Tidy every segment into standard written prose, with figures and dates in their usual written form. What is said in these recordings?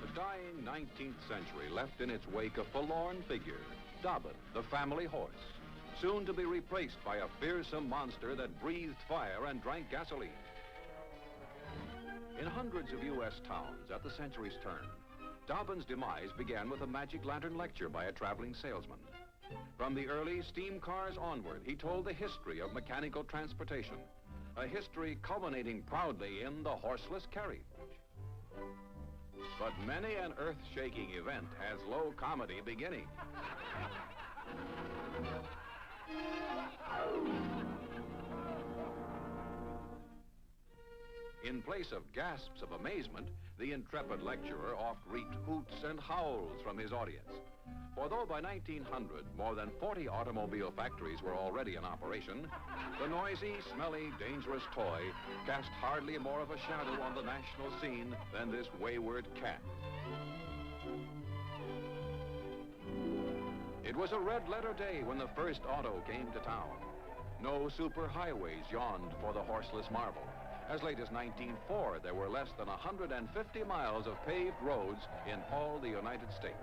The dying 19th century left in its wake a forlorn figure, Dobbin, the family horse, soon to be replaced by a fearsome monster that breathed fire and drank gasoline. In hundreds of U.S. towns at the century's turn, Dobbin's demise began with a magic lantern lecture by a traveling salesman. From the early steam cars onward, he told the history of mechanical transportation, a history culminating proudly in the horseless carriage. But many an earth-shaking event has low comedy beginning. In place of gasps of amazement, the intrepid lecturer oft reaped hoots and howls from his audience. For though by 1900 more than 40 automobile factories were already in operation, the noisy, smelly, dangerous toy cast hardly more of a shadow on the national scene than this wayward cat. It was a red-letter day when the first auto came to town. No superhighways yawned for the horseless marvel. As late as 1904, there were less than 150 miles of paved roads in all the United States.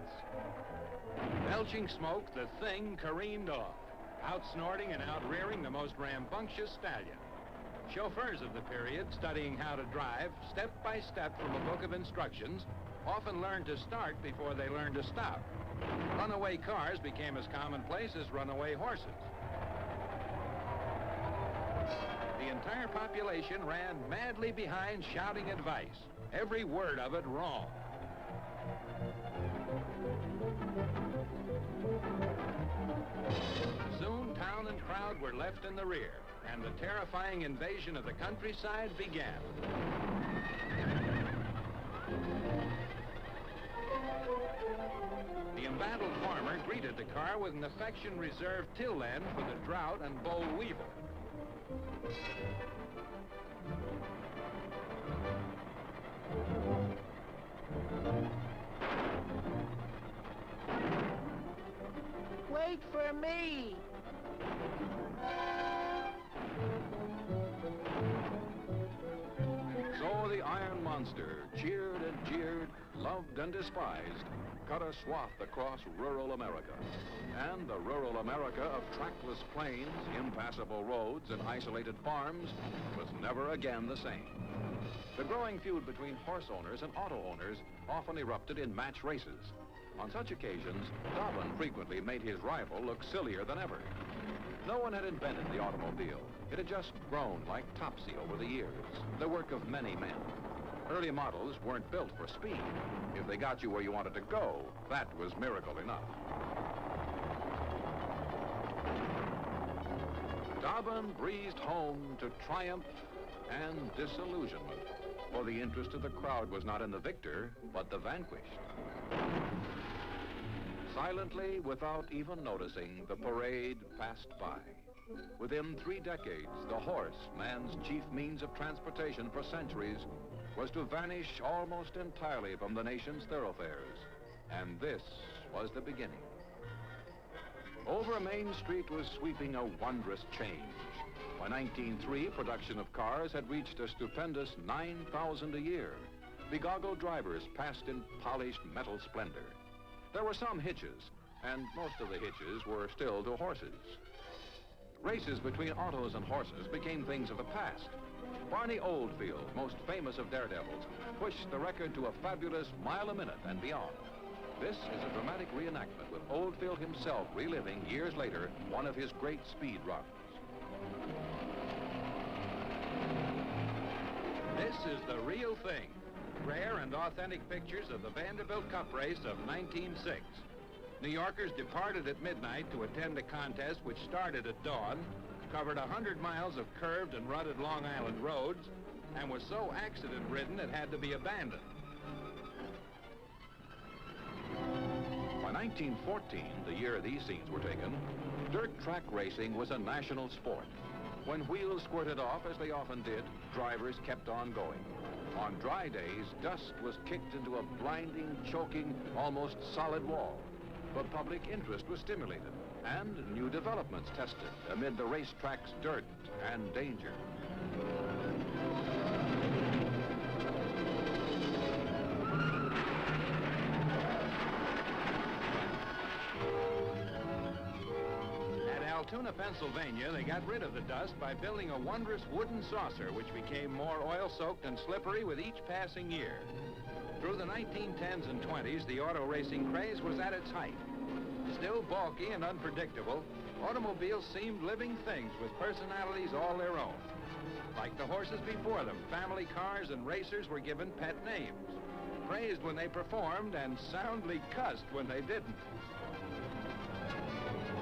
Belching smoke, the thing careened off, out-snorting and out-rearing the most rambunctious stallion. Chauffeurs of the period, studying how to drive step by step from a book of instructions, often learned to start before they learned to stop. Runaway cars became as commonplace as runaway horses. The entire population ran madly behind shouting advice, every word of it wrong. Soon town and crowd were left in the rear, and the terrifying invasion of the countryside began. The embattled farmer greeted the car with an affection reserved till then for the drought and boll weevil. Wait for me! So the Iron Monster, cheered and jeered, loved and despised, cut a swath across rural America. And the rural America of trackless plains, impassable roads, and isolated farms was never again the same. The growing feud between horse owners and auto owners often erupted in match races. On such occasions, Dobbin frequently made his rival look sillier than ever. No one had invented the automobile. It had just grown like topsy over the years, the work of many men. Early models weren't built for speed. If they got you where you wanted to go, that was miracle enough. Dobbin breezed home to triumph and disillusionment, for the interest of the crowd was not in the victor, but the vanquished. Silently, without even noticing, the parade passed by. Within 3 decades, the horse, man's chief means of transportation for centuries, was to vanish almost entirely from the nation's thoroughfares. And this was the beginning. Over Main Street was sweeping a wondrous change. By 1903, production of cars had reached a stupendous 9,000 a year. Begoggled drivers passed in polished metal splendor. There were some hitches, and most of the hitches were still to horses. Races between autos and horses became things of the past. Barney Oldfield, most famous of daredevils, pushed the record to a fabulous mile a minute and beyond. This is a dramatic reenactment with Oldfield himself reliving years later one of his great speed runs. This is the real thing. Rare and authentic pictures of the Vanderbilt Cup race of 1906. New Yorkers departed at midnight to attend a contest which started at dawn, covered 100 miles of curved and rutted Long Island roads, and was so accident-ridden it had to be abandoned. By 1914, the year these scenes were taken, dirt track racing was a national sport. When wheels squirted off, as they often did, drivers kept on going. On dry days, dust was kicked into a blinding, choking, almost solid wall. But public interest was stimulated, and new developments tested amid the racetrack's dirt and danger. Altoona, Pennsylvania, they got rid of the dust by building a wondrous wooden saucer which became more oil-soaked and slippery with each passing year. Through the 1910s and 20s, the auto racing craze was at its height. Still bulky and unpredictable, automobiles seemed living things with personalities all their own. Like the horses before them, family cars and racers were given pet names, praised when they performed and soundly cussed when they didn't.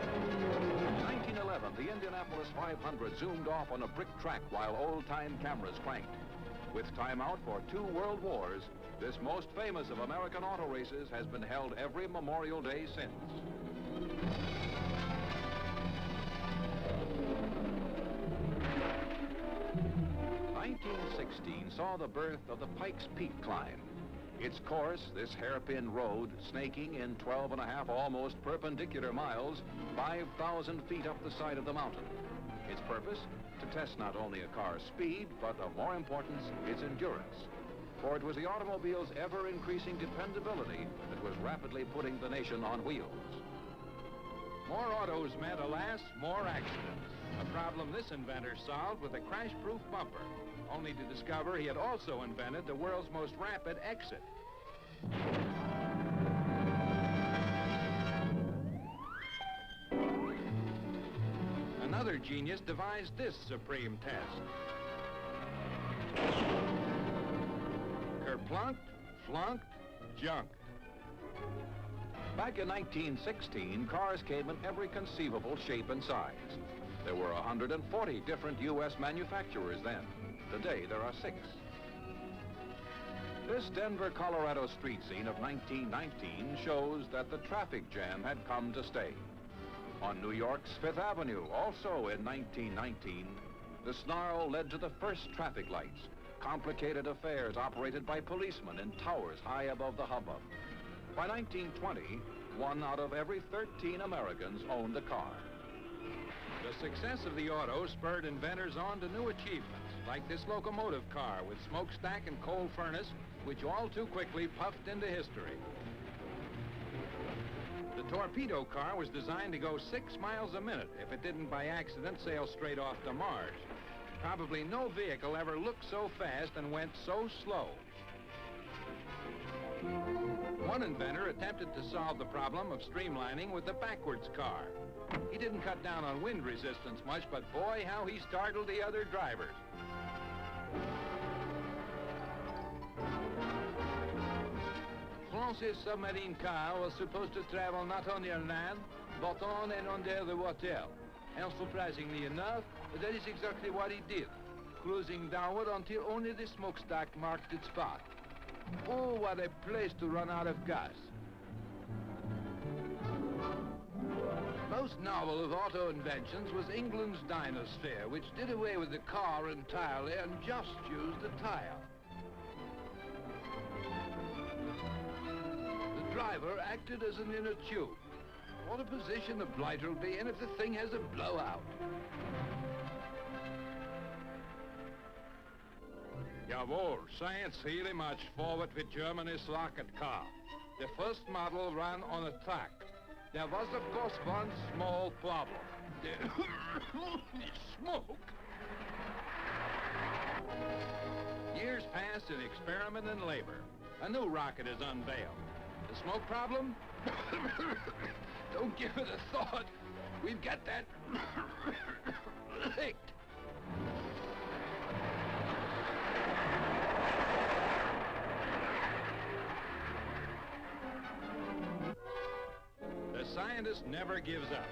In 1911, the Indianapolis 500 zoomed off on a brick track while old-time cameras clanked. With time out for 2 world wars, this most famous of American auto races has been held every Memorial Day since. '16 saw the birth of the Pikes Peak climb. Its course, this hairpin road, snaking in 12.5 almost perpendicular miles, 5,000 feet up the side of the mountain. Its purpose? To test not only a car's speed, but of more importance, its endurance. For it was the automobile's ever-increasing dependability that was rapidly putting the nation on wheels. More autos meant, alas, more accidents. A problem this inventor solved with a crash-proof bumper, only to discover he had also invented the world's most rapid exit. Another genius devised this supreme test. Kerplunked, flunked, junked. Back in 1916, cars came in every conceivable shape and size. There were 140 different U.S. manufacturers then. Today, there are 6. This Denver, Colorado street scene of 1919 shows that the traffic jam had come to stay. On New York's Fifth Avenue, also in 1919, the snarl led to the first traffic lights, complicated affairs operated by policemen in towers high above the hubbub. By 1920, 1 out of every 13 Americans owned a car. The success of the auto spurred inventors on to new achievements, like this locomotive car with smokestack and coal furnace, which all too quickly puffed into history. The torpedo car was designed to go 6 miles a minute if it didn't by accident sail straight off to Mars. Probably no vehicle ever looked so fast and went so slow. One inventor attempted to solve the problem of streamlining with the backwards car. He didn't cut down on wind resistance much, but boy, how he startled the other drivers. France's submarine car was supposed to travel not only on land, but on and under the water. And surprisingly enough, that is exactly what he did, cruising downward until only the smokestack marked its path. Oh, what a place to run out of gas. Most novel of auto inventions was England's Dynasphere, which did away with the car entirely and just used a tire. The driver acted as an inner tube. What a position the blighter will be in if the thing has a blowout. Jawohl, science really much forward with Germany's rocket car. The first model ran on a track. There was, of course, one small problem. The smoke. Years passed in experiment and labor. A new rocket is unveiled. The smoke problem? Don't give it a thought. We've got that licked. scientist never gives up.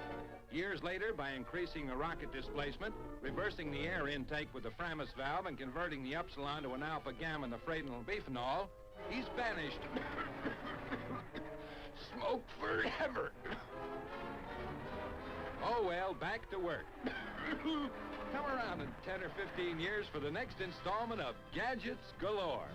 Years later, by increasing the rocket displacement, reversing the air intake with the Framis valve, and converting the upsilon to an alpha gamma in the fradenol biphenol, he's banished smoke forever. Oh, well, back to work. Come around in 10 or 15 years for the next installment of Gadgets Galore.